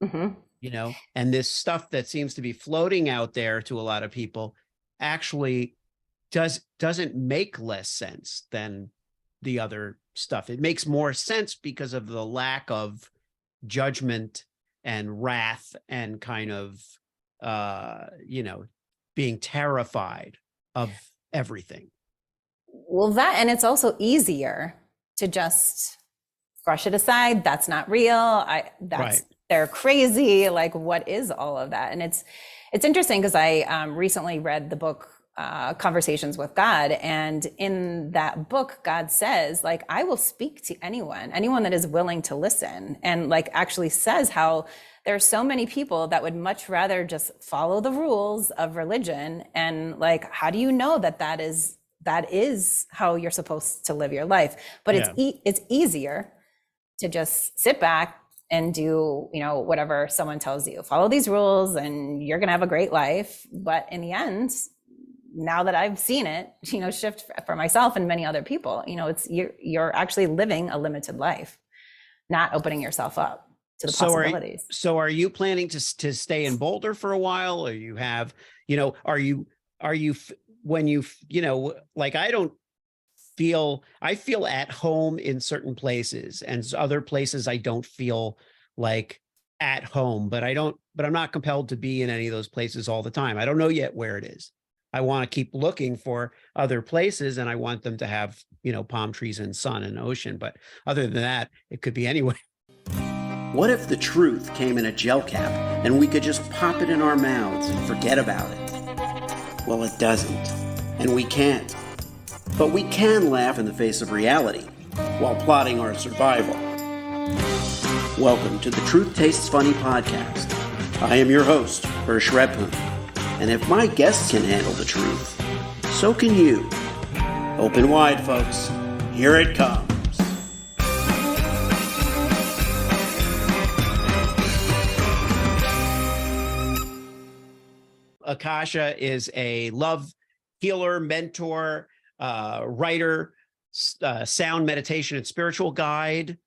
Mm-hmm. And this stuff that seems to be floating out there to a lot of people actually doesn't make less sense than the other stuff. It makes more sense because of the lack of judgment and wrath and kind of being terrified of everything. Well, that, and it's also easier to just brush it aside. That's not real. Right. They're crazy. Like, what is all of that? And it's interesting because I recently read the book Conversations with God, and in that book, God says, like, I will speak to anyone that is willing to listen, and like actually says how there are so many people that would much rather just follow the rules of religion. And like, how do you know that is how you're supposed to live your life? But it's easier to just sit back and do, whatever someone tells you, follow these rules and you're going to have a great life. But in the end, now that I've seen it, shift for myself and many other people, it's you're actually living a limited life, not opening yourself up to the possibilities. So are you planning to stay in Boulder for a while, or you have, are you when you, like, I feel at home in certain places, and other places I don't feel like at home, but I'm not compelled to be in any of those places all the time. I don't know yet where it is. I want to keep looking for other places, and I want them to have, palm trees and sun and ocean. But other than that, it could be anywhere. What if the truth came in a gel cap and we could just pop it in our mouths and forget about it? Well, it doesn't, and we can't. But we can laugh in the face of reality while plotting our survival. Welcome to the Truth Tastes Funny podcast. I am your host, Hersh Rephun. And if my guests can handle the truth, so can you. Open wide, folks. Here it comes. Akasia is a love healer, mentor, writer, sound meditation and spiritual guide,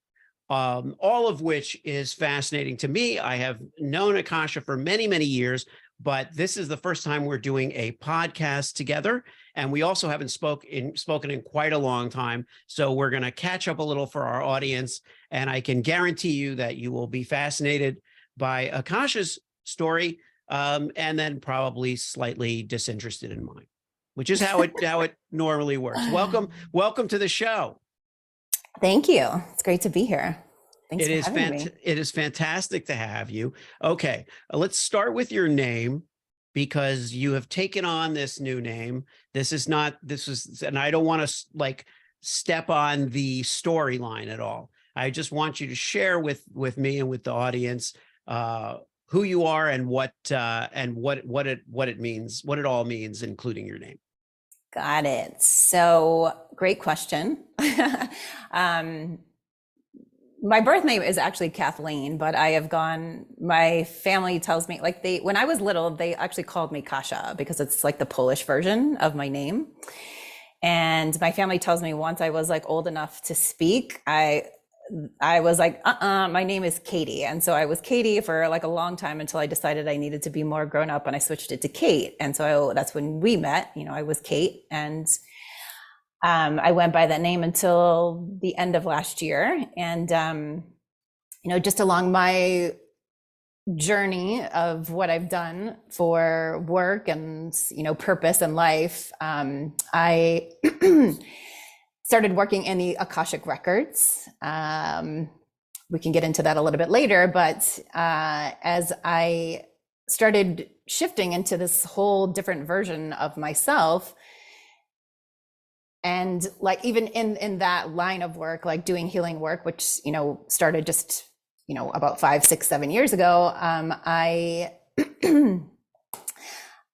all of which is fascinating to me. I have known Akasia for many, many years, but this is the first time we're doing a podcast together. And we also haven't spoken in quite a long time. So we're going to catch up a little for our audience. And I can guarantee you that you will be fascinated by Akasia's story, and then probably slightly disinterested in mine, which is how it normally works. Welcome to the show. Thank you. It's great to be here. Thanks for having me. It is fantastic to have you. Okay, let's start with your name, because you have taken on this new name. And I don't want to like step on the storyline at all. I just want you to share with me and with the audience who you are and what it means, what it all means, including your name. Got it. So great question. My birth name is actually Kathleen, but my family tells me, like, when I was little, they actually called me Kasia because it's like the Polish version of my name. And my family tells me once I was like old enough to speak, I was like, my name is Katie. And so I was Katie for like a long time until I decided I needed to be more grown up, and I switched it to Kate. And so that's when we met. I was Kate, and I went by that name until the end of last year. And, just along my journey of what I've done for work and, purpose in life, I started working in the Akashic records. We can get into that a little bit later, but as I started shifting into this whole different version of myself, and like even in that line of work, like doing healing work, which started just about 5, 6, 7 years ago,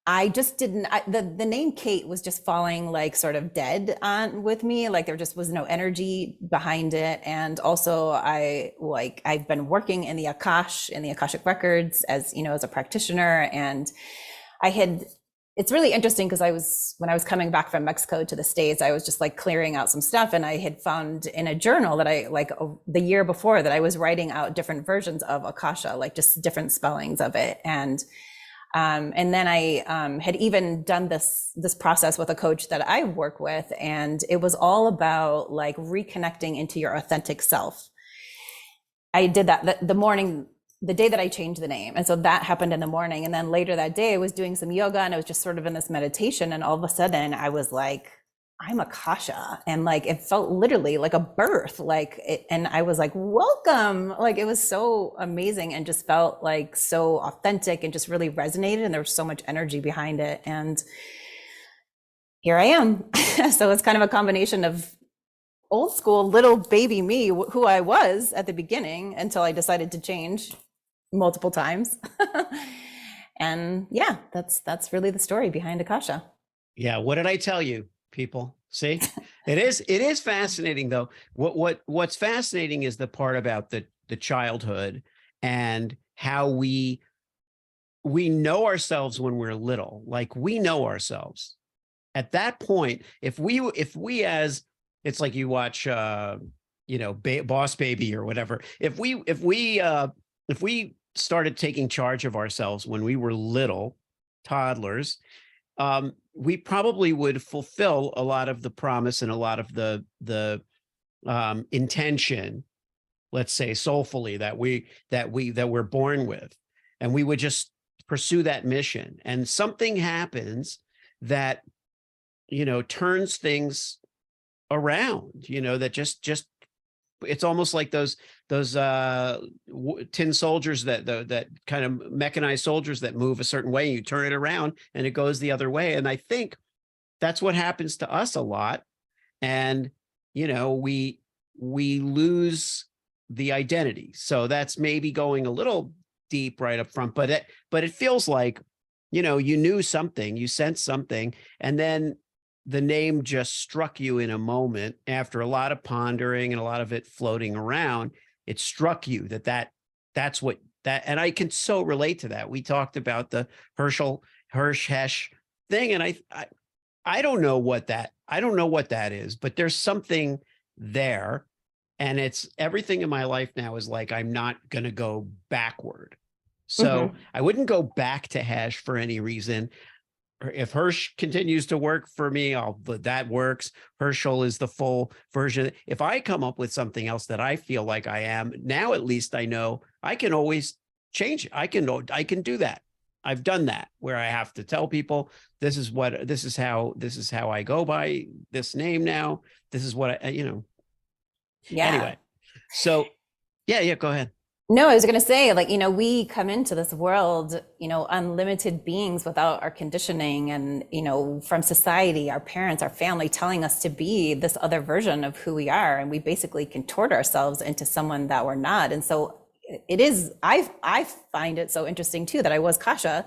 I just didn't, the name Kate was just falling like sort of dead on with me. Like there just was no energy behind it. And also I've been working in the Akashic records as a practitioner. And I had it's really interesting because when I was coming back from Mexico to the States, I was just like clearing out some stuff, and I had found in a journal that I like the year before that I was writing out different versions of Akasha, like just different spellings of it. And then I had even done this process with a coach that I work with, and it was all about like reconnecting into your authentic self. I did that the day that I changed the name. And so that happened in the morning. And then later that day, I was doing some yoga, and I was just sort of in this meditation. And all of a sudden I was like, I'm Akasha. And like, it felt literally like a birth, and I was like, welcome. Like, it was so amazing and just felt like so authentic and just really resonated. And there was so much energy behind it. And here I am. So it's kind of a combination of old school little baby me, who I was at the beginning until I decided to change multiple times. And yeah, that's really the story behind Akasha. Yeah. What did I tell you, people? See, it is fascinating though. What's fascinating is the part about the childhood and how we know ourselves when we're little. Like, we know ourselves at that point. If we as, it's like you watch, Boss Baby or whatever. If we started taking charge of ourselves when we were little toddlers, we probably would fulfill a lot of the promise and a lot of the intention, let's say soulfully, that we're born with, and we would just pursue that mission. And something happens that turns things around, that just it's almost like those tin soldiers that kind of mechanized soldiers that move a certain way. You turn it around and it goes the other way. And I think that's what happens to us a lot. And we lose the identity. So that's maybe going a little deep right up front, but it feels like you knew something, you sensed something, and then the name just struck you in a moment after a lot of pondering and a lot of it floating around. It struck you that's what that, and I can so relate to that. We talked about the Hersh thing, and I don't know what that is, but there's something there, and it's everything in my life now is like, I'm not going to go backward. So I wouldn't go back to hash for any reason. If Hersh continues to work for me, that works. Herschel is the full version. If I come up with something else that I feel like I am now, at least I know I can always change it. I can do that. I've done that, where I have to tell people, this is how I go by this name now. This is what Yeah. Anyway, so yeah, go ahead. No, I was going to say, like, we come into this world, unlimited beings without our conditioning and, from society, our parents, our family telling us to be this other version of who we are. And we basically contort ourselves into someone that we're not. And so I find it so interesting too, that I was Kasha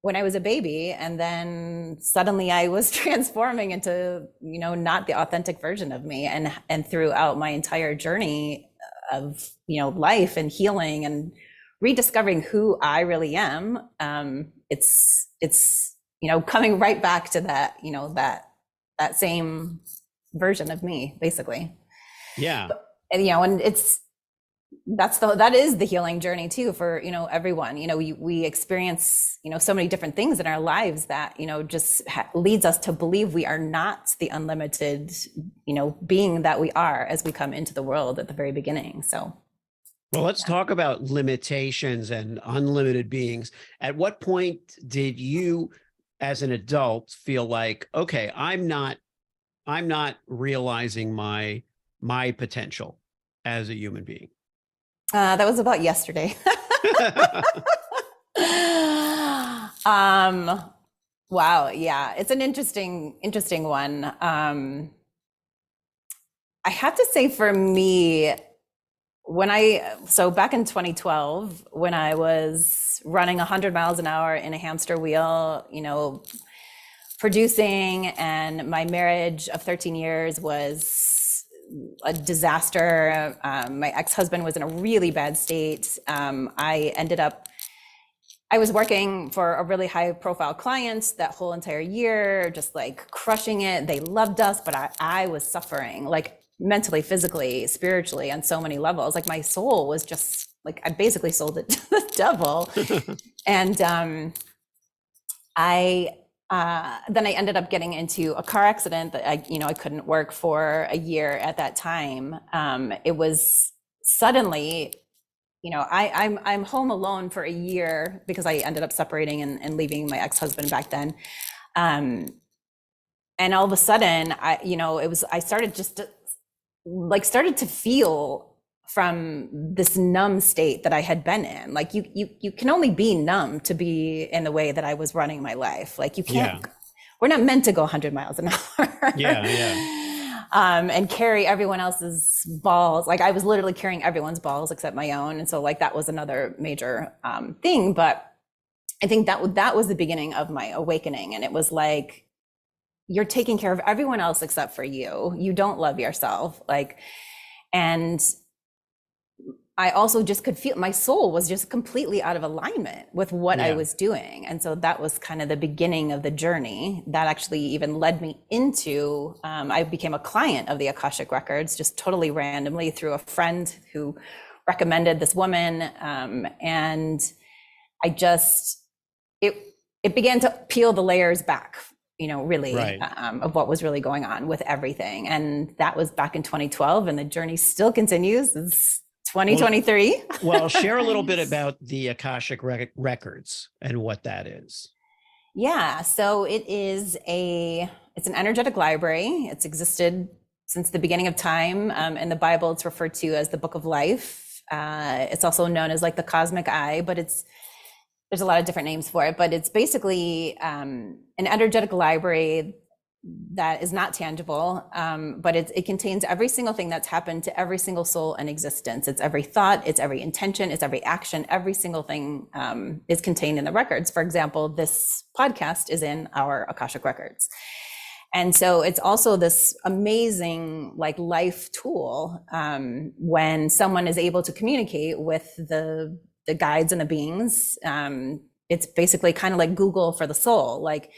when I was a baby. And then suddenly I was transforming into, not the authentic version of me. And throughout my entire journey of life and healing and rediscovering who I really am, it's coming right back to that that same version of me, basically. Yeah. And that is the healing journey too for everyone. We experience so many different things in our lives that just leads us to believe we are not the unlimited being that we are as we come into the world at the very beginning. So well, let's talk about limitations and unlimited beings. At what point did you as an adult feel like, okay, I'm not realizing my potential as a human being? That was about yesterday. Wow. Yeah. It's an interesting one. I have to say, for me, back in 2012, when I was running 100 miles an hour in a hamster wheel, producing, and my marriage of 13 years was a disaster. My ex-husband was in a really bad state. I ended up I was working for a really high profile client that whole entire year, just like crushing it. They loved us, but I was suffering, like mentally, physically, spiritually, on so many levels. Like my soul was just like, I basically sold it to the devil. And then I ended up getting into a car accident that I couldn't work for a year at that time. It was suddenly, I'm home alone for a year because I ended up separating and leaving my ex-husband back then. And all of a sudden, I started started to feel from this numb state that I had been in. Like you can only be numb to be in the way that I was running my life. Like you can't, we're not meant to go 100 miles an hour. And carry everyone else's balls. Like I was literally carrying everyone's balls except my own. And so like that was another major thing. But I think that was the beginning of my awakening. And it was like, you're taking care of everyone else except for you. You don't love yourself. And I also just could feel my soul was just completely out of alignment with what I was doing. And so that was kind of the beginning of the journey that actually even led me into, I became a client of the Akashic Records, just totally randomly through a friend who recommended this woman. And I just, it began to peel the layers back, really, of what was really going on with everything. And that was back in 2012, and the journey still continues. It's 2023. Well, share a little bit about the Akashic Records and what that is. Yeah, so it's an energetic library. It's existed since the beginning of time. In the Bible, it's referred to as the Book of Life. It's also known as like the Cosmic Eye, but there's a lot of different names for it. But it's basically an energetic library that is not tangible, but it contains every single thing that's happened to every single soul in existence. It's every thought, it's every intention, it's every action, every single thing is contained in the records. For example, this podcast is in our Akashic Records. And so it's also this amazing like life tool when someone is able to communicate with the guides and the beings. It's basically kind of like Google for the soul. Like,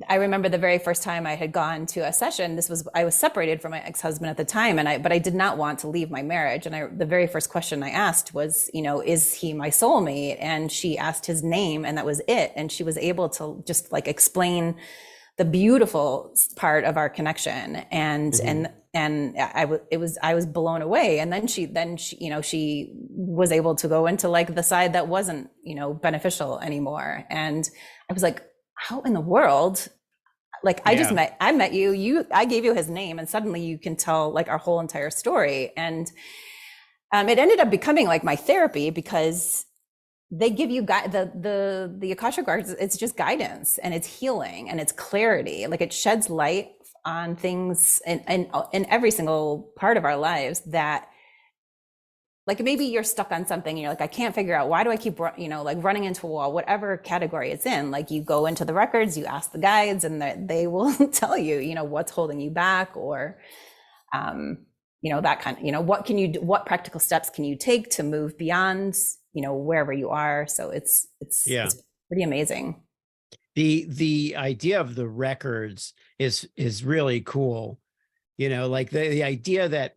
I remember the very first time I had gone to a session, I was separated from my ex-husband at the time, but I did not want to leave my marriage. And the very first question I asked was, is he my soulmate? And she asked his name, and that was it. And she was able to just like explain the beautiful part of our connection. And, I was blown away. And then she was able to go into like the side that wasn't, beneficial anymore. And I was like, how in the world? Like I met you, I gave you his name, and suddenly you can tell like our whole entire story. And it ended up becoming like my therapy, because they give you the Akashic Records. It's just guidance, and it's healing, and it's clarity. Like it sheds light on things in every single part of our lives that, like maybe you're stuck on something and you're like, I can't figure out, why do I keep, like running into a wall, whatever category it's in. Like you go into the records, you ask the guides, and they will tell you, what's holding you back, or, that kind of, what practical steps can you take to move beyond, wherever you are. So it's pretty amazing. The idea of the records is really cool. Like the idea that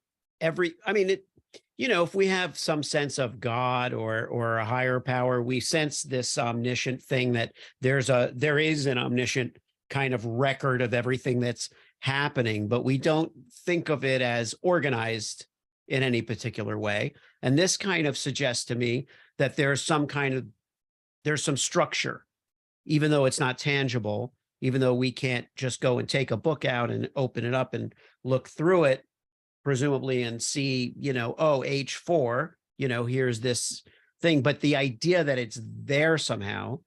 if we have some sense of God or a higher power, we sense this omniscient thing, that there is an omniscient kind of record of everything that's happening, but we don't think of it as organized in any particular way. And this kind of suggests to me that there's some structure, even though it's not tangible, even though we can't just go and take a book out and open it up and look through it, presumably, and see, H4, here's this thing. But the idea that it's there somehow,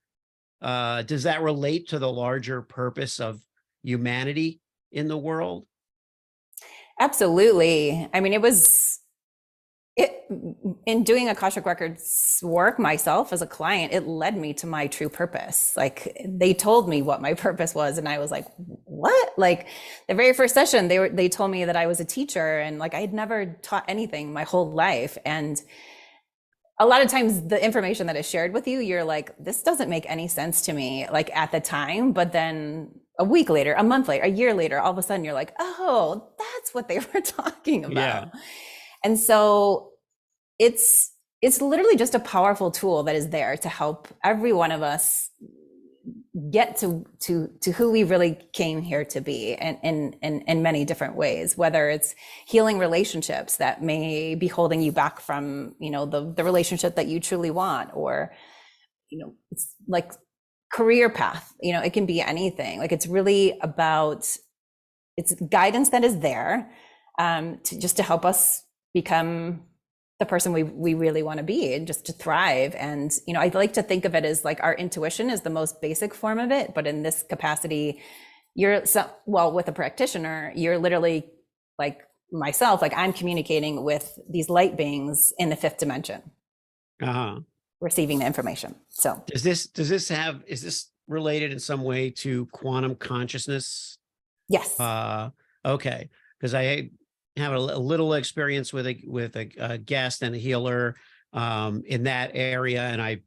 does that relate to the larger purpose of humanity in the world? Absolutely. I mean, in doing Akashic Records work myself as a client, it led me to my true purpose. Like they told me what my purpose was, and I was like, what? Like the very first session, they told me that I was a teacher, and like I had never taught anything my whole life. And a lot of times the information that is shared with you, you're like, this doesn't make any sense to me, like at the time, but then a week later, a month later, a year later, all of a sudden you're like, oh, that's what they were talking about. Yeah. And so it's literally just a powerful tool that is there to help every one of us get to who we really came here to be, and in many different ways, whether it's healing relationships that may be holding you back from, you know, the relationship that you truly want, or, you know, it's like career path, you know, it can be anything. Like, it's really about, it's guidance that is there to help us become the person we really want to be, and just to thrive. And, you know, I like to think of it as like our intuition is the most basic form of it, but in this capacity, with a practitioner, you're literally like myself, like I'm communicating with these light beings in the fifth dimension, receiving the information. So is this related in some way to quantum consciousness? Yes. Okay. Because I have a little experience with a guest and a healer in that area, and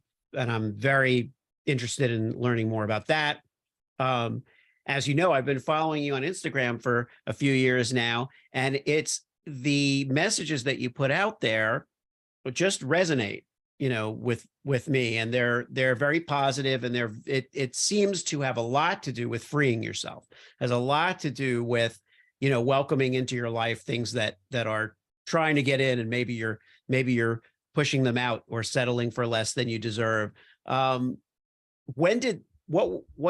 I'm very interested in learning more about that. As you know, I've been following you on Instagram for a few years now, and it's the messages that you put out there just resonate, you know, with me, and they're very positive, and it seems to have a lot to do with freeing yourself, has a lot to do with, you know, welcoming into your life things that are trying to get in, and maybe you're pushing them out or settling for less than you deserve. What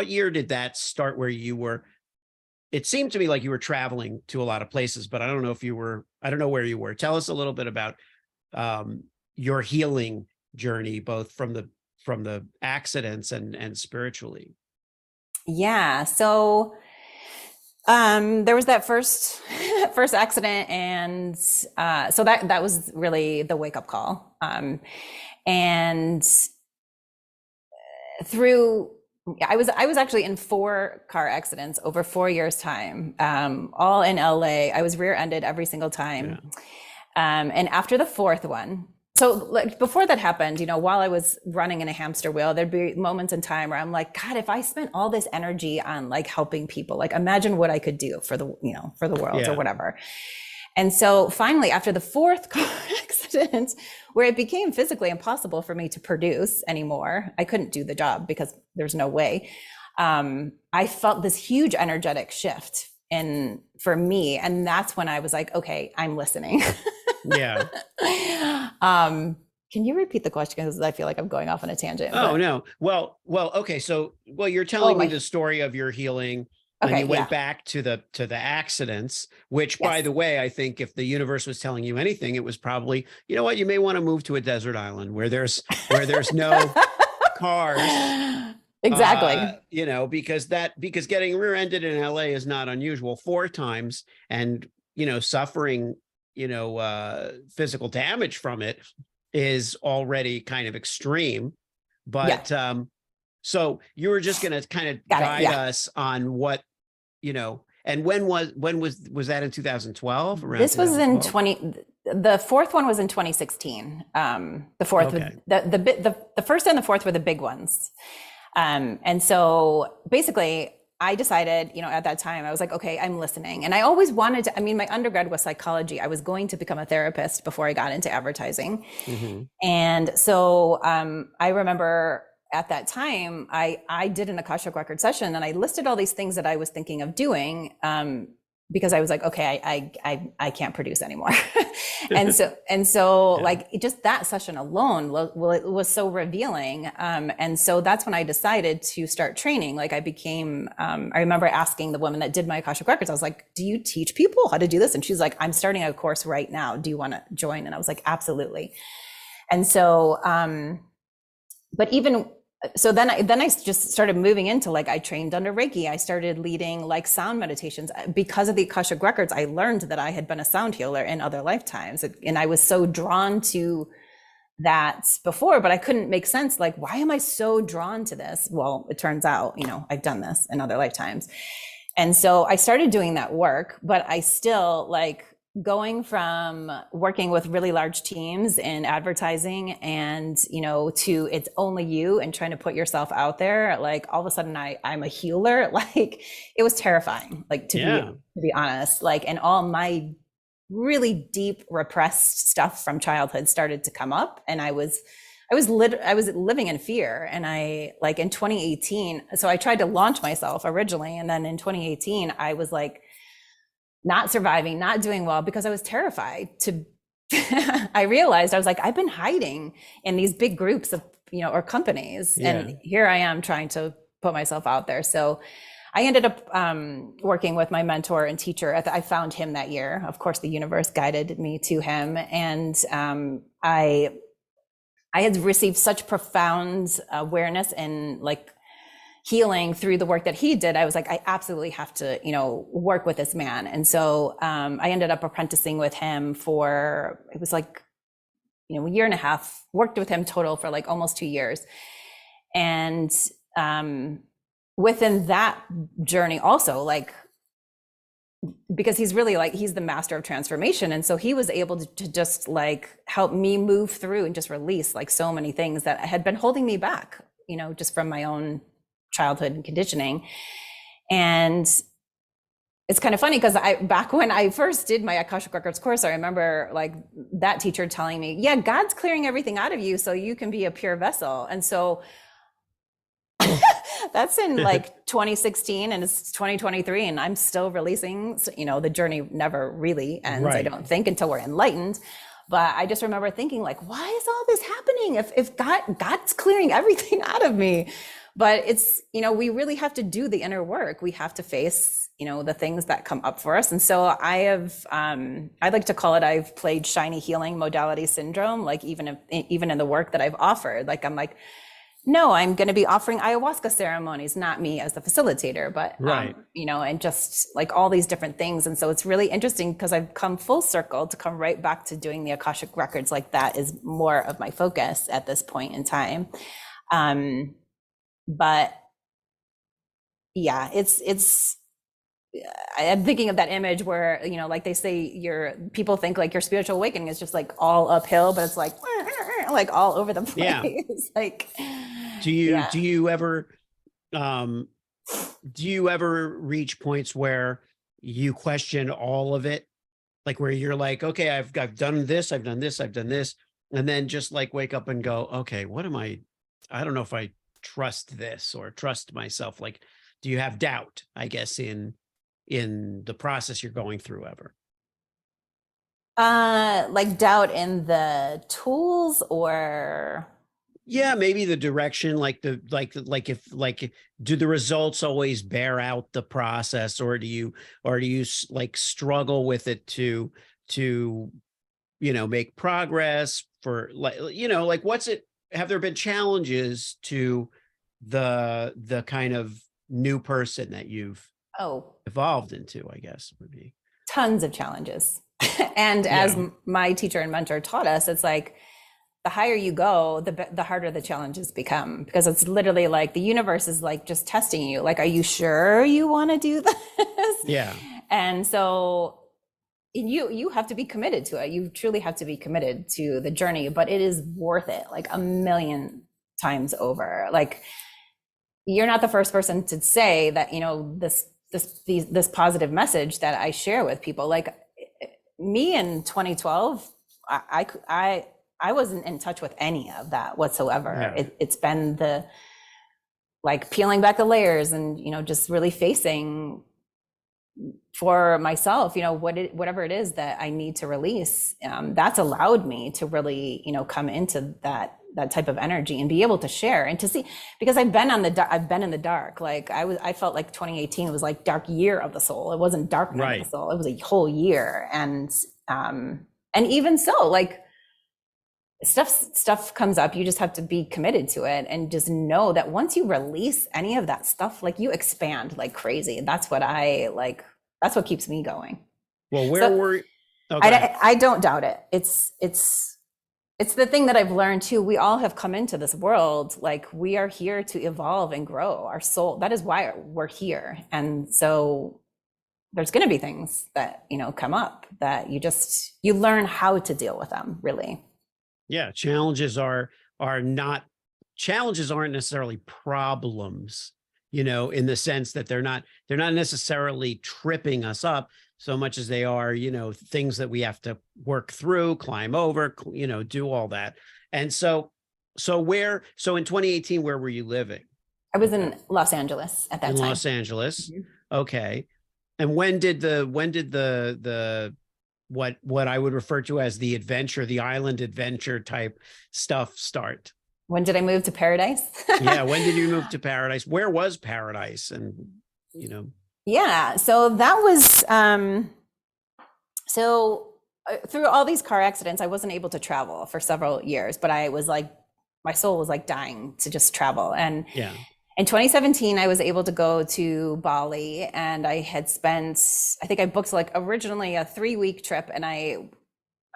year did that start, where you were? It seemed to me like you were traveling to a lot of places, but I don't know where you were. Tell us a little bit about your healing journey, both from the accidents and spiritually. Yeah. So there was that first accident, and so that was really the wake up call. And I was actually in 4 car accidents over 4 years' time, all in LA. I was rear-ended every single time. Yeah. And after the 4th one, so like before that happened, you know, while I was running in a hamster wheel, there'd be moments in time where I'm like, God, if I spent all this energy on like helping people, like imagine what I could do for the world, or whatever. And so finally, after the 4th car accident, where it became physically impossible for me to produce anymore, I couldn't do the job because there's no way. I felt this huge energetic shift for me. And that's when I was like, okay, I'm listening. Yeah. Can you repeat the question? Because I feel like I'm going off on a tangent. Oh, no. Well, okay. So, you're telling me the story of your healing when you went back to the accidents, which, by the way, I think if the universe was telling you anything, it was probably, you know what, you may want to move to a desert island where there's no cars. Exactly. You know, because getting rear-ended in LA is not unusual 4 times, and, you know, suffering, you know, physical damage from it is already kind of extreme. But so you were just going to kind of guide us on what, you know, and when was that in 2012? This was in the 4th one was in 2016. The 4th, the first and the 4th were the big ones. And so basically I decided, you know, at that time, I was like, okay, I'm listening. And I always wanted to, I mean, my undergrad was psychology. I was going to become a therapist before I got into advertising. Mm-hmm. And so I remember at that time, I did an Akashic record session, and I listed all these things that I was thinking of doing because I was like, okay, I can't produce anymore. and so like just that session alone, it was so revealing. And so that's when I decided to start training. Like I became, I remember asking the woman that did my Akashic records, I was like, do you teach people how to do this? And she's like, I'm starting a course right now. Do you want to join? And I was like, absolutely. And so, but even so then I just started moving into, like, I trained under Reiki. I started leading like sound meditations because of the Akashic records. I learned that I had been a sound healer in other lifetimes. And I was so drawn to that before, but I couldn't make sense. Like, why am I so drawn to this? Well, it turns out, you know, I've done this in other lifetimes. And so I started doing that work, but I still like, going from working with really large teams in advertising and, to it's only you and trying to put yourself out there, like all of a sudden I'm a healer. Like it was terrifying, like to be honest, like, and all my really deep repressed stuff from childhood started to come up, and I was living in fear. And I, like in 2018, so I tried to launch myself originally, and then in 2018 I was like not surviving, not doing well, because I was terrified to I realized I was like, I've been hiding in these big groups of, or companies, and here I am trying to put myself out there. So I ended up working with my mentor and teacher. I found him that year. Of course, the universe guided me to him. And I had received such profound awareness and like healing through the work that he did. I was like, I absolutely have to, work with this man. And so I ended up apprenticing with him for, it was like, a year and a half, worked with him total for like almost 2 years. And within that journey also, like, because he's really like, he's the master of transformation. And so he was able to just like help me move through and just release like so many things that had been holding me back, just from my own childhood and conditioning. And it's kind of funny because back when I first did my Akashic Records course, I remember like that teacher telling me, yeah, God's clearing everything out of you so you can be a pure vessel. And so that's in like 2016, and it's 2023, and I'm still releasing. So, the journey never really ends, right. I don't think, until we're enlightened. But I just remember thinking like, why is all this happening if God's clearing everything out of me? But it's, we really have to do the inner work. We have to face, the things that come up for us. And so I have, I like to call it, I've played shiny healing modality syndrome, like even in the work that I've offered, like, I'm like, no, I'm going to be offering ayahuasca ceremonies, not me as the facilitator, but, right. And just like all these different things. And so it's really interesting because I've come full circle to come right back to doing the Akashic Records. Like that is more of my focus at this point in time. But yeah, I'm thinking of that image where, like they say people think like your spiritual awakening is just like all uphill, but it's like all over the place. Yeah. Like, do you ever reach points where you question all of it? Like where you're like, okay, I've done this, I've done this, I've done this. And then just like wake up and go, okay, what am I don't know if I trust this or trust myself. Like, do you have doubt, I guess, in the process you're going through ever? Like doubt in the tools, or yeah, maybe the direction, do the results always bear out the process, or do you like struggle with it to make progress for like what's it? Have there been challenges to the kind of new person that you've evolved into, I guess would be? Tons of challenges. And as my teacher and mentor taught us, it's like the higher you go, the harder the challenges become, because it's literally like the universe is like just testing you. Like, are you sure you want to do this? Yeah. And so you have to be committed to it. You truly have to be committed to the journey, but it is worth it like a million times over. Like, you're not the first person to say that, this positive message that I share with people. Like me in 2012, I wasn't in touch with any of that whatever. Yeah. It's been the like peeling back the layers and, just really facing for myself, whatever it is that I need to release. That's allowed me to really, come into that type of energy and be able to share and to see, because I've been in the dark. Like I felt like 2018 was like dark year of the soul. It wasn't dark night of the soul. It was a whole year. And even so, like stuff comes up. You just have to be committed to it and just know that once you release any of that stuff, like you expand like crazy. That's what that's what keeps me going. Well, I don't doubt it. It's the thing that I've learned too. We all have come into this world, like we are here to evolve and grow our soul. That is why we're here. And so there's going to be things that, come up that you learn how to deal with them, really. Yeah. Challenges aren't necessarily problems, in the sense that they're not necessarily tripping us up so much as they are, things that we have to work through, climb over, do all that. And so in 2018, where were you living? I was in Los Angeles at that time. In Los Angeles. Okay. And when did the what I would refer to as the island adventure type stuff start? When did I move to paradise? Yeah. When did you move to paradise? Where was paradise? And, Yeah. So that was, through all these car accidents, I wasn't able to travel for several years, but I was like, my soul was like dying to just travel. And yeah. In 2017, I was able to go to Bali, and I think I booked like originally a 3-week trip, and I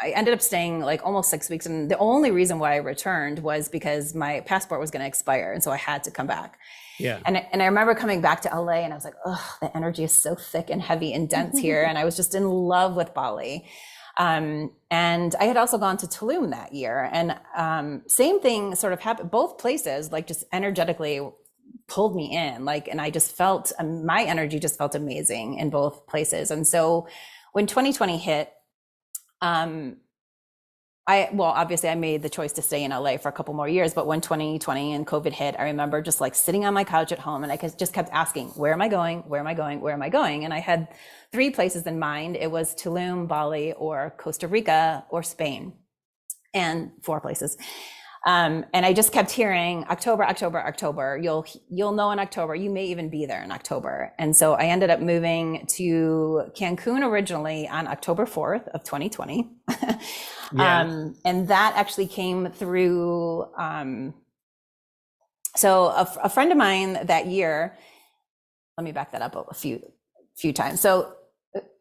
ended up staying like almost 6 weeks. And the only reason why I returned was because my passport was going to expire. And so I had to come back. Yeah. And I remember coming back to LA, and I was like, oh, the energy is so thick and heavy and dense here. And I was just in love with Bali. And I had also gone to Tulum that year, and same thing sort of happened. Both places, like, just energetically pulled me in, like, and I just felt my energy just felt amazing in both places. And so when 2020 hit, obviously I made the choice to stay in LA for a couple more years, but when 2020 and COVID hit, I remember just like sitting on my couch at home, and I just kept asking, where am I going? Where am I going? Where am I going? And I had 3 places in mind. It was Tulum, Bali, or Costa Rica, or Spain, and 4 places. And I just kept hearing October. You'll know in October. You may even be there in October. And so I ended up moving to Cancun originally on October 4th of 2020. Yeah. And that actually came through. So a friend of mine that year, let me back that up a few times. So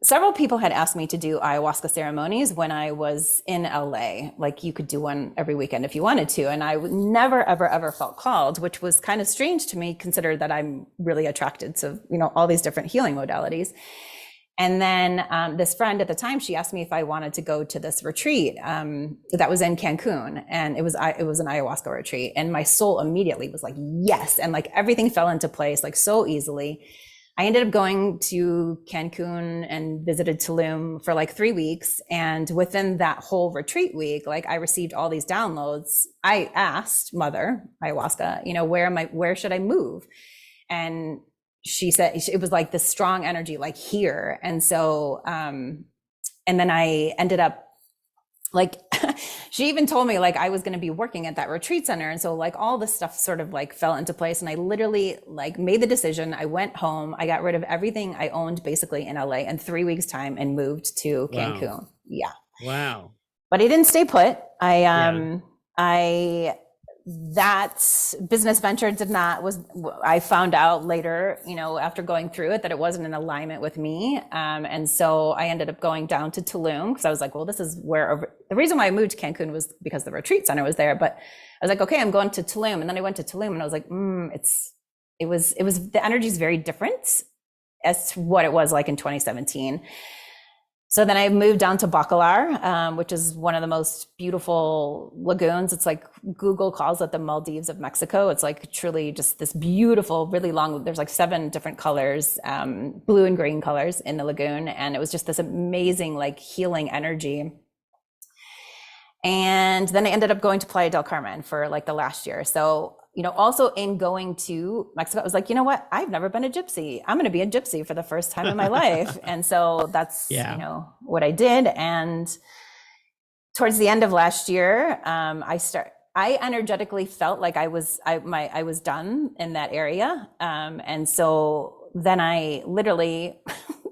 several people had asked me to do ayahuasca ceremonies when I was in LA. Like, you could do one every weekend if you wanted to. And I never, ever felt called, which was kind of strange to me, considered that I'm really attracted to, all these different healing modalities. And then this friend at the time, she asked me if I wanted to go to this retreat that was in Cancun, and it was an ayahuasca retreat. And my soul immediately was like, yes. And like everything fell into place like so easily. I ended up going to Cancun and visited Tulum for like 3 weeks. And within that whole retreat week, like, I received all these downloads. I asked Mother Ayahuasca, where should I move? And she said it was like this strong energy, like here. And so, and then I ended up like, she even told me like I was going to be working at that retreat center. And so like all this stuff sort of like fell into place. And I literally like made the decision. I went home, I got rid of everything I owned basically in LA in 3 weeks time, and moved to Cancun. Wow. Yeah. Wow. But I didn't stay put. That business venture I found out later, after going through it, that it wasn't in alignment with me. And so I ended up going down to Tulum, because I was like, well, this is the reason why I moved to Cancun was because the retreat center was there. But I was like, okay, I'm going to Tulum. And then I went to Tulum, and I was like, it was the energy is very different as to what it was like in 2017. So then I moved down to Bacalar, which is one of the most beautiful lagoons. It's like Google calls it the Maldives of Mexico. It's like truly just this beautiful, really long, there's like 7 different colors, blue and green colors in the lagoon. And it was just this amazing, like, healing energy. And then I ended up going to Playa del Carmen for like the last year. So, also in going to Mexico, I was like, you know what? I've never been a gypsy. I'm going to be a gypsy for the first time in my life. And so that's, what I did. And towards the end of last year, I energetically felt like I was done in that area. And so then I literally,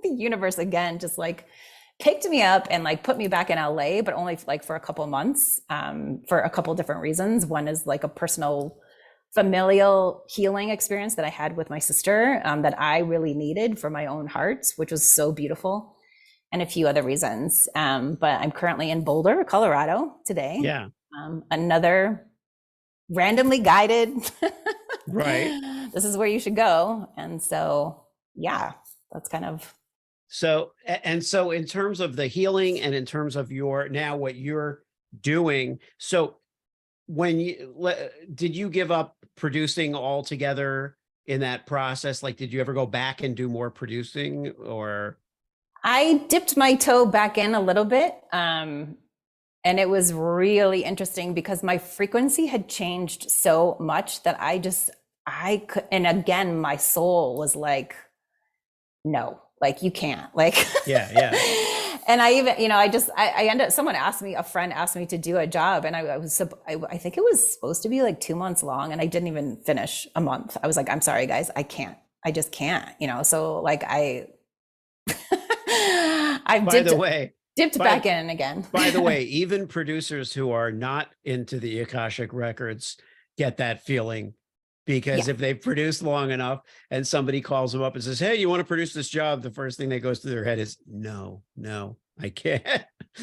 the universe again, just like picked me up and like put me back in LA, but only like for a couple of months, for a couple of different reasons. One is like a personal familial healing experience that I had with my sister, that I really needed for my own heart, which was so beautiful, and a few other reasons. But I'm currently in Boulder, Colorado today. Yeah. Another randomly guided, right. This is where you should go. And so, yeah, that's kind of. So in terms of the healing and in terms of what you're doing, so did you give up producing altogether in that process? Like, did you ever go back and do more producing, or? I dipped my toe back in a little bit. And it was really interesting because my frequency had changed so much that I could, and again, my soul was like, no, like you can't, like, Yeah. And I even, I ended up, a friend asked me to do a job, and I think it was supposed to be like 2 months long, and I didn't even finish a month. I was like, I'm sorry, guys, I just can't, so like I've dipped back in again. By the way, even producers who are not into the Akashic records get that feeling, because if they've produced long enough and somebody calls them up and says, hey, you want to produce this job? The first thing that goes through their head is, no, I can't.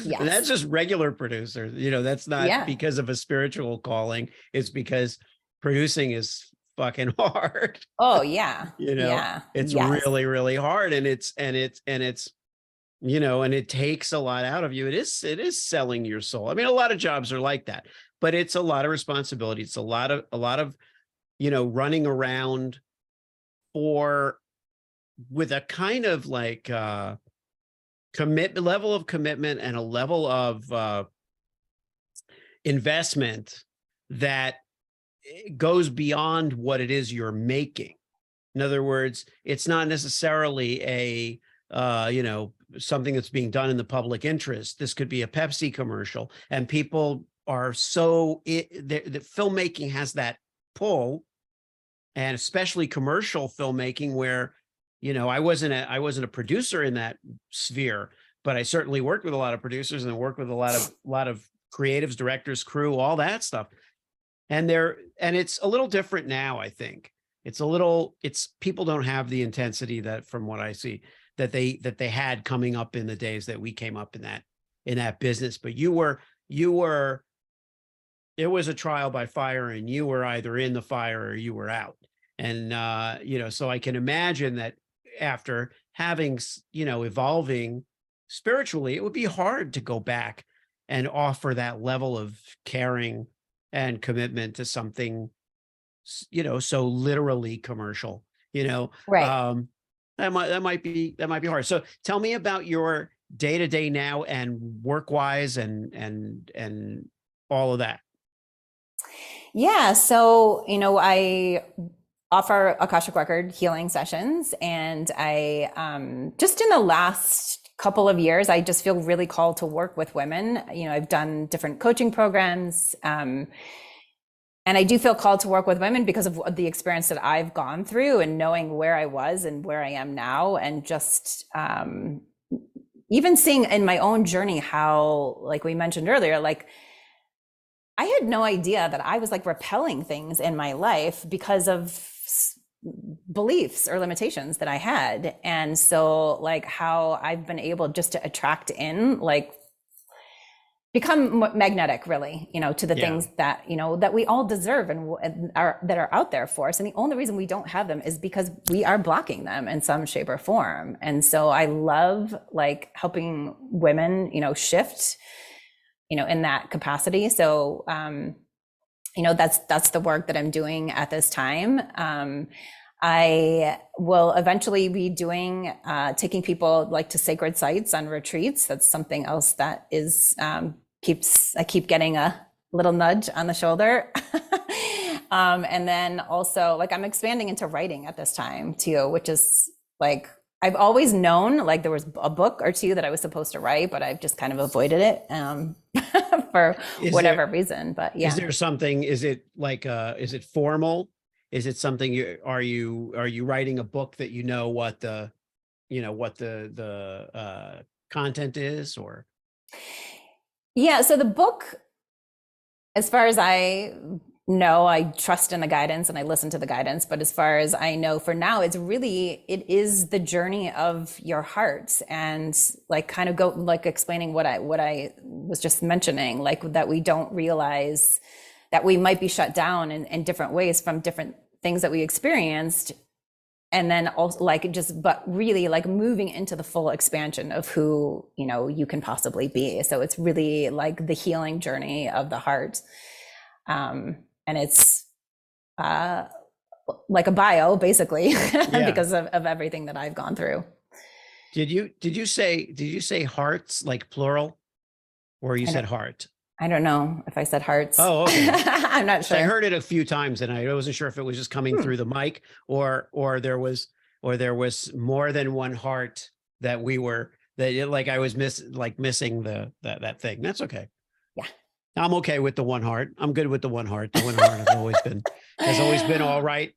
Yes. And that's just regular producer. That's not because of a spiritual calling. It's because producing is fucking hard. Oh yeah. It's really, really hard. And it's and it takes a lot out of you. It is selling your soul. I mean, a lot of jobs are like that, but it's a lot of responsibility. It's a lot of running around with a kind of like level of commitment and a level of investment that goes beyond what it is you're making. In other words, it's not necessarily a something that's being done in the public interest. This could be a Pepsi commercial, and people are the filmmaking has that pull, and especially commercial filmmaking, where I wasn't a producer in that sphere, but I certainly worked with a lot of producers and worked with a lot of creatives, directors, crew, all that stuff. And it's a little different now. I think people don't have the intensity that, from what I see, that they had coming up in the days that we came up in that business. But it was a trial by fire, and you were either in the fire or you were out. And so I can imagine that after having evolving spiritually, it would be hard to go back and offer that level of caring and commitment to something so literally commercial. Right. That might be hard. So tell me about your day-to-day now, and work-wise and all of that. Yeah. So, I offer Akashic record healing sessions, and I just in the last couple of years, I just feel really called to work with women. I've done different coaching programs, and I do feel called to work with women because of the experience that I've gone through, and knowing where I was and where I am now, and just even seeing in my own journey how, like we mentioned earlier, like I had no idea that I was like repelling things in my life because of beliefs or limitations that I had. And so like how I've been able just to attract in, like become magnetic, really, to the things that, that we all deserve and that are out there for us. And the only reason we don't have them is because we are blocking them in some shape or form. And so I love like helping women, shift, in that capacity. So, that's the work that I'm doing at this time. I will eventually be doing, taking people like to sacred sites on retreats. That's something else that is, I keep getting a little nudge on the shoulder. And then also like I'm expanding into writing at this time too, which is like, I've always known like there was a book or two that I was supposed to write, but I've just kind of avoided it for whatever reason. But yeah. Is there something, is it like, is it formal? Is it something are you writing a book that what the content is, or? Yeah. So the book, as far as I know, I trust in the guidance and I listen to the guidance. But as far as I know for now, it is the journey of your heart, and like kind of go like explaining what I was just mentioning, like that we don't realize that we might be shut down in different ways from different things that we experienced and then also like just, but really like moving into the full expansion of who, you know, you can possibly be. So it's really like the healing journey of the heart. And it's like a bio basically because of everything that I've gone through. Did you say hearts like plural, or you said heart? I don't know if I said hearts. Oh, okay. I'm not sure. I heard it a few times and I wasn't sure if it was just coming through the mic or there was more than one heart that I was missing that thing. That's okay. Yeah. I'm okay with the one heart. I'm good with the one heart. The one heart has always been all right.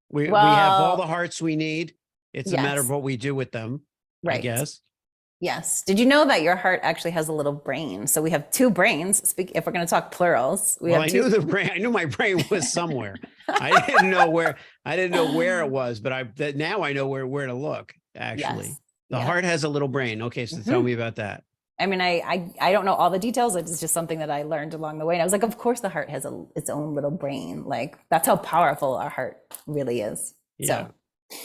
We have all the hearts we need. It's a matter of what we do with them, I guess. Yes. Did you know that your heart actually has a little brain? So we have two brains. If we're going to talk plurals, I knew my brain was somewhere. I didn't know where it was, but now I know where to look. Actually, the heart has a little brain. Okay, so tell me about that. I mean, I don't know all the details. It's just something that I learned along the way. And I was like, of course, the heart has its own little brain. Like that's how powerful our heart really is. Yeah. So,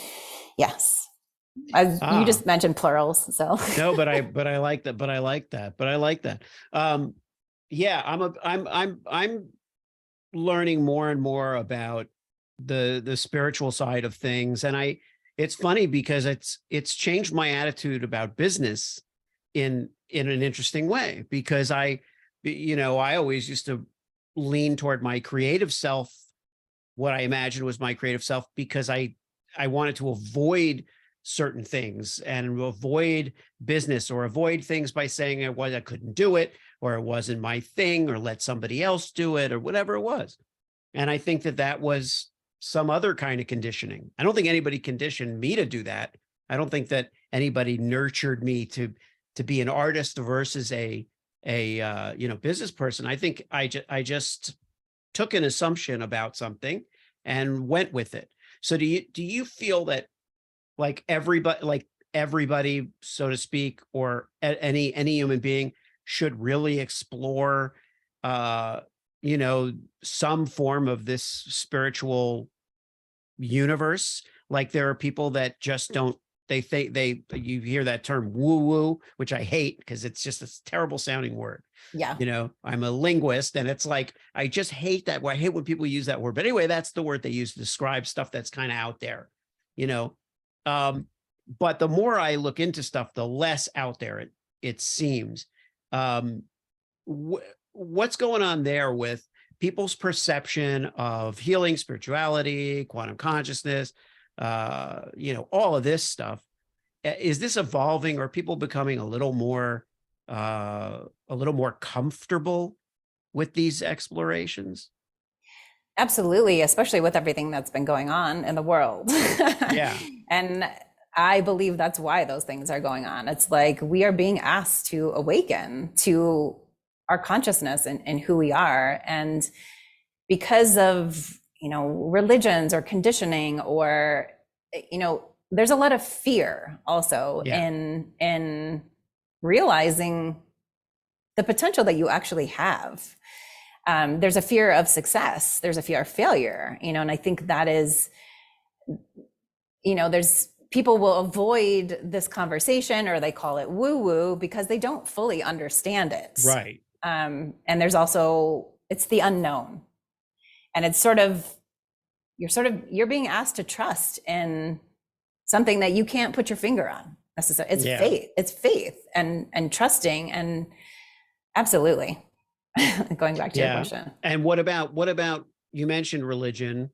yes. You just mentioned plurals, so no, but I like that. Yeah, I'm learning more and more about the spiritual side of things, and it's funny because it's changed my attitude about business in an interesting way, because I always used to lean toward my creative self, what I imagined was my creative self, because I wanted to avoid certain things and avoid business or avoid things by saying I couldn't do it, or it wasn't my thing, or let somebody else do it, or whatever it was. And I think that was some other kind of conditioning. I don't think anybody conditioned me to do that. I don't think that anybody nurtured me to be an artist versus a business person. I think I just took an assumption about something and went with it. So do you feel that like everybody, so to speak, or any human being should really explore, some form of this spiritual universe? Like there are people that just don't, you hear that term woo woo, which I hate because it's just a terrible sounding word. Yeah. I'm a linguist, and it's like, I just hate that. I hate when people use that word, but anyway, that's the word they use to describe stuff that's kind of out there, but the more I look into stuff, the less out there it seems. What's going on there with people's perception of healing, spirituality, quantum consciousness, all of this stuff? Is this evolving? Or people becoming a little more comfortable with these explorations? Absolutely, especially with everything that's been going on in the world. Yeah. And I believe that's why those things are going on. It's like we are being asked to awaken to our consciousness and who we are. And because of, religions or conditioning, or, there's a lot of fear also in realizing the potential that you actually have. There's a fear of success. There's a fear of failure, and I think that is, there's people will avoid this conversation, or they call it woo woo, because they don't fully understand it. Right. And there's also, it's the unknown, and it's you're being asked to trust in something that you can't put your finger on necessarily. It's faith. It's faith and trusting, and absolutely. Going back to your question. And what about you mentioned religion?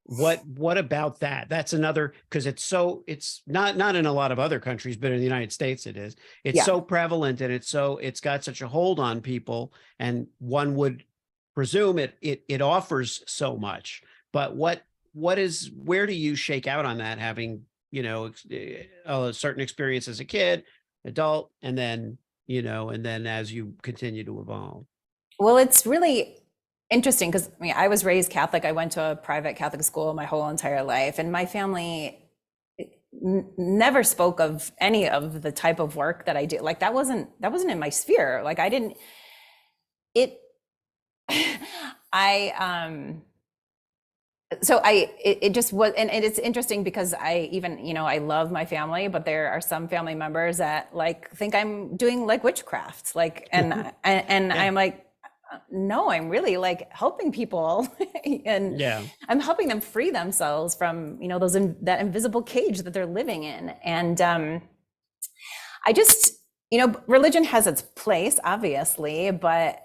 What about that? That's another, because it's not in a lot of other countries, but in the United States it is. It's so prevalent, and it's got such a hold on people, and one would presume it offers so much. But where do you shake out on that, having a certain experience as a kid, adult, and then as you continue to evolve? Well, it's really interesting because I was raised Catholic. I went to a private Catholic school my whole entire life, and my family never spoke of any of the type of work that I do. Like that wasn't in my sphere. Like I didn't. So it just was, and it's interesting because I even, I love my family, but there are some family members that like think I'm doing like witchcraft, like, and Yeah. I'm like, no, I'm really like helping people, and Yeah. I'm helping them free themselves from, that invisible cage that they're living in. And I just, religion has its place, obviously, but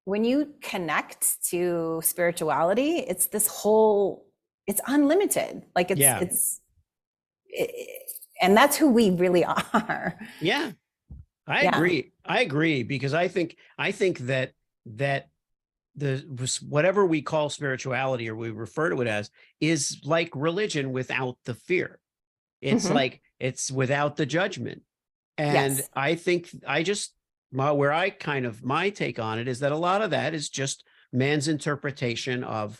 when you connect to spirituality, it's it's unlimited. Like Yeah. and that's who we really are. Yeah. I Yeah. agree. I agree because I think that whatever we call spirituality or we refer to it as is like religion without the fear. It's Mhm. like it's without the judgment. And Yes. I think my take on it is that a lot of that is just man's interpretation of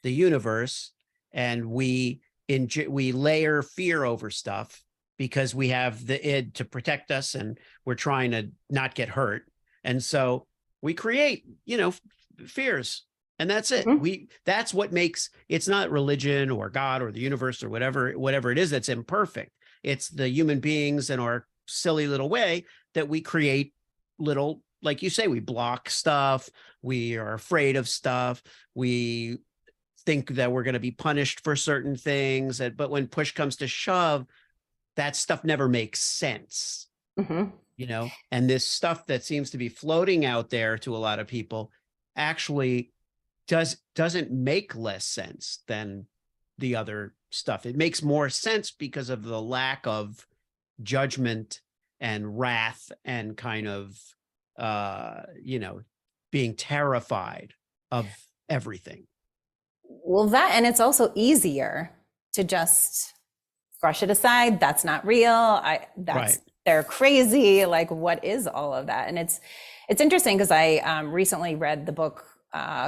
the universe, and we layer fear over stuff because we have the id to protect us and we're trying to not get hurt. And so we create, fears. And that's it. Mhm. That's what makes it's not religion or God or the universe or whatever it is that's imperfect. It's the human beings in our silly little way that we create little, like you say, we block stuff, we are afraid of stuff, we think that we're going to be punished for certain things, but when push comes to shove, that stuff never makes sense, Mhm. and this stuff that seems to be floating out there to a lot of people actually doesn't make less sense than the other stuff. It makes more sense because of the lack of judgment and wrath and kind of being terrified of everything. Well, and it's also easier to just brush it aside. That's not real. Right. They're crazy. Like, what is all of that? And it's interesting because I recently read the book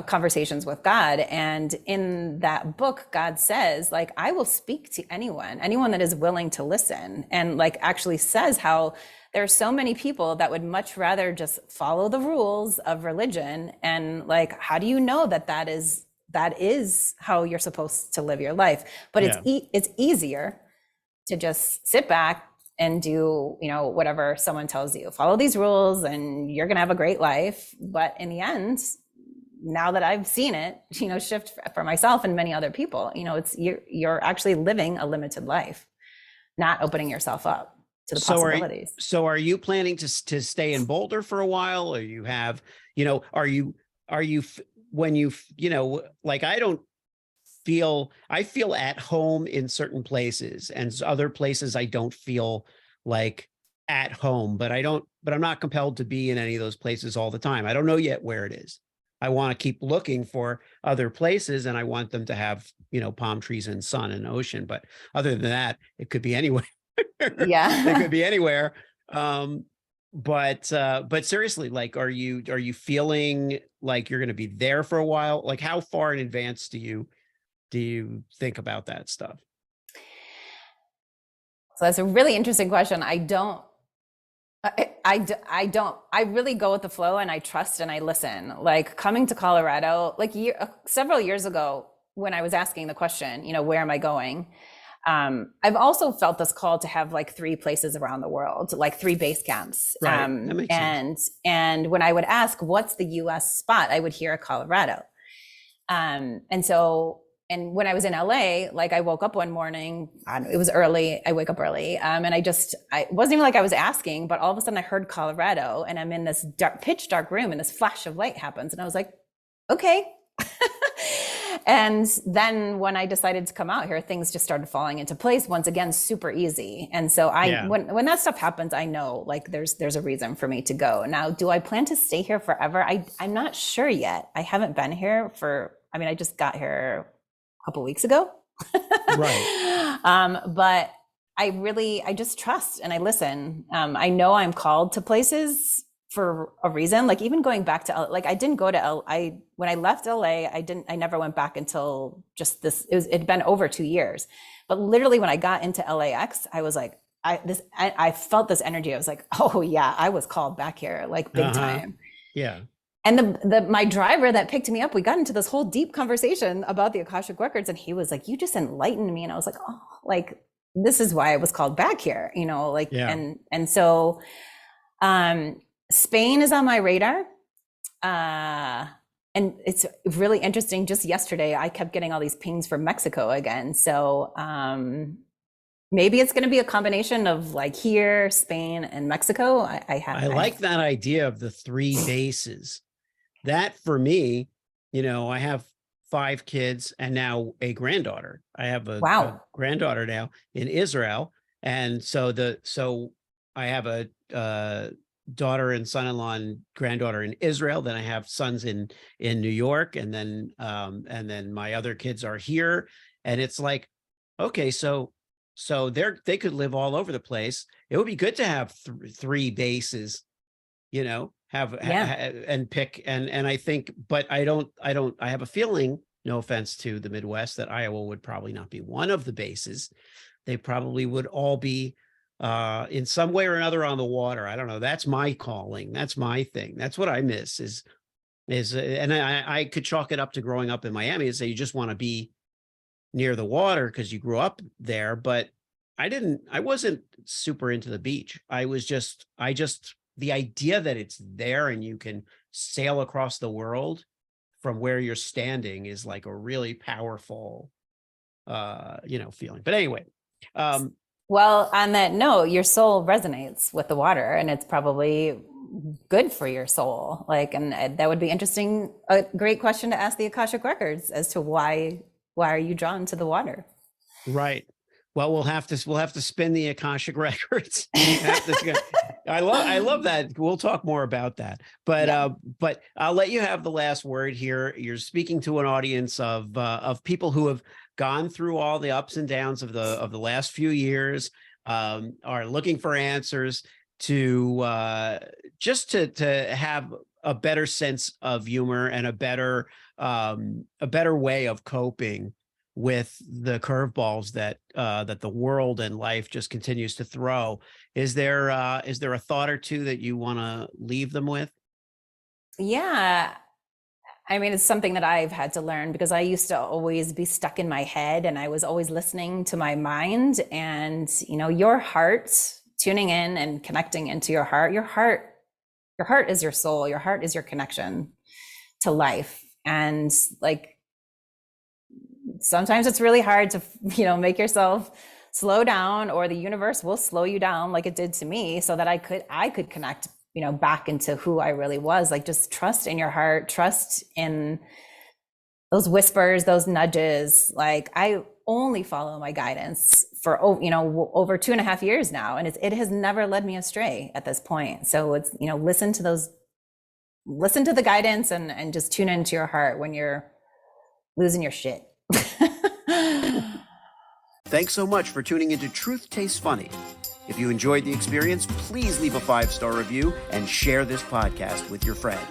Conversations with God, and in that book, God says, like, I will speak to anyone that is willing to listen, and like actually says how there are so many people that would much rather just follow the rules of religion, and like, how do you know that is how you're supposed to live your life? But Yeah. it's easier to just sit back and do, whatever someone tells you, follow these rules and you're going to have a great life. But in the end, now that I've seen it, shift for myself and many other people, you're actually living a limited life, not opening yourself up to the possibilities. So are you planning to stay in Boulder for a while, or you have, are you when you, like, I feel at home in certain places, and other places I don't feel like at home, but I'm not compelled to be in any of those places all the time. I don't know yet where it is. I want to keep looking for other places, and I want them to have, palm trees and sun and ocean. But other than that, it could be anywhere. Yeah. It could be anywhere. But seriously, like, are you feeling like you're going to be there for a while? Like, how far in advance do you think about that stuff? So that's a really interesting question. I really go with the flow, and I trust and I listen. Like, coming to Colorado, like several years ago, when I was asking the question, where am I going? I've also felt this call to have like 3 places around the world, like 3 base camps. Right. That makes sense. And when I would ask, what's the US spot? I would hear Colorado. And when I was in LA, like, I woke up one morning, it was early, I wake up early. And it wasn't even like I was asking, but all of a sudden I heard Colorado, and I'm in this pitch dark room, and this flash of light happens. And I was like, okay. And then when I decided to come out here, things just started falling into place once again, super easy. And so when that stuff happens, I know, like, there's a reason for me to go. Now, do I plan to stay here forever? I'm not sure yet. I haven't been here I just got here a couple weeks ago. Right. But I just trust and I listen. I know I'm called to places for a reason. Like, even going back to like, I didn't go to when I left LA, I never went back until just this. It'd been over 2 years. But literally, when I got into LAX, I was like, I felt this energy. I was like, oh yeah, I was called back here, like, big time. Yeah. And my driver that picked me up, we got into this whole deep conversation about the Akashic records, and he was like, "You just enlightened me," and I was like, "Oh, like this is why I was called back here," like, Yeah. and so, Spain is on my radar, and it's really interesting. Just yesterday, I kept getting all these pings from Mexico again, so maybe it's going to be a combination of like here, Spain, and Mexico. I like that idea of the 3 bases. That for me, I have 5 kids and now a granddaughter. I have a granddaughter now in Israel. And so I have a daughter and son-in-law and granddaughter in Israel. Then I have sons in New York. And then my other kids are here. And it's like, okay, so they could live all over the place. It would be good to have 3 bases, and pick. And I think, but I have a feeling, no offense to the Midwest, that Iowa would probably not be one of the bases. They probably would all be in some way or another on the water. I don't know. That's my calling. That's my thing. That's what I miss and I could chalk it up to growing up in Miami and say, you just want to be near the water because you grew up there. But I wasn't super into the beach. The idea that it's there and you can sail across the world from where you're standing is like a really powerful, feeling. But anyway. Well, on that note, your soul resonates with the water, and it's probably good for your soul. Like, and that would be interesting. A great question to ask the Akashic records as to why are you drawn to the water? Right. Well, we'll have to spin the Akashic records. I love that. We'll talk more about that. But but I'll let you have the last word here. You're speaking to an audience of people who have gone through all the ups and downs of the last few years, are looking for answers to just to have a better sense of humor and a better way of coping with the curveballs that the world and life just continues to throw. Is there a thought or two that you want to leave them with? Yeah. I mean, it's something that I've had to learn because I used to always be stuck in my head and I was always listening to my mind, and, your heart, tuning in and connecting into your heart is your soul. Your heart is your connection to life. And like, sometimes it's really hard to, make yourself slow down, or the universe will slow you down like it did to me, so that I could connect, back into who I really was. Like, just trust in your heart, trust in those whispers, those nudges. Like, I only follow my guidance for, over 2.5 years now. And it has never led me astray at this point. So it's, listen to the guidance and just tune into your heart when you're losing your shit. Thanks so much for tuning into Truth Tastes Funny. If you enjoyed the experience, please leave a 5-star review and share this podcast with your friends.